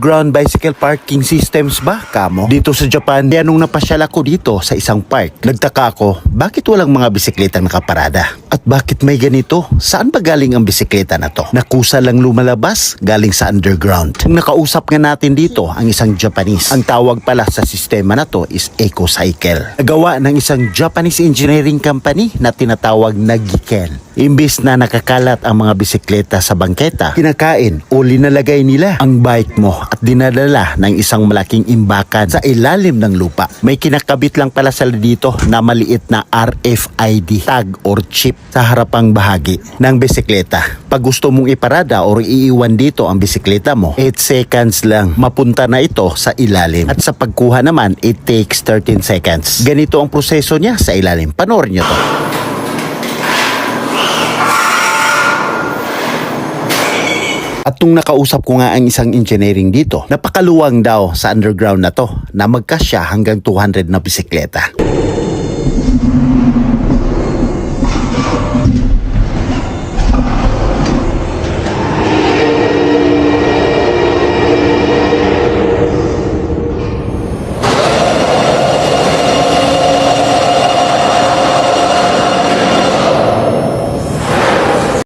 Ground bicycle parking systems ba, kamo? Dito sa Japan, kaya nung napasyal ako dito sa isang park, nagtaka ako, bakit walang mga bisikletang nakaparada? At bakit may ganito? Saan ba galing ang bisikleta na to? Nakusa lang lumalabas, galing sa underground. Kung nakausap nga natin dito ang isang Japanese, ang tawag pala sa sistema na to is EcoCycle. Nagawa ng isang Japanese engineering company na tinatawag na Giken. Imbis na nakakalat ang mga bisikleta sa bangketa, kinakain o linalagay nila ang bike mo at dinadala ng isang malaking imbakan sa ilalim ng lupa. May kinakabit lang pala sila dito na maliit na RFID tag or chip sa harapang bahagi ng bisikleta. Pag gusto mong iparada or iiwan dito ang bisikleta mo, 8 seconds lang mapunta na ito sa ilalim. At sa pagkuha naman, it takes 13 seconds. Ganito ang proseso niya sa ilalim. Panoorin nyo to. At nung nakausap ko nga ang isang engineering dito, napakaluwang daw sa underground na to na magkasya hanggang 200 na bisikleta.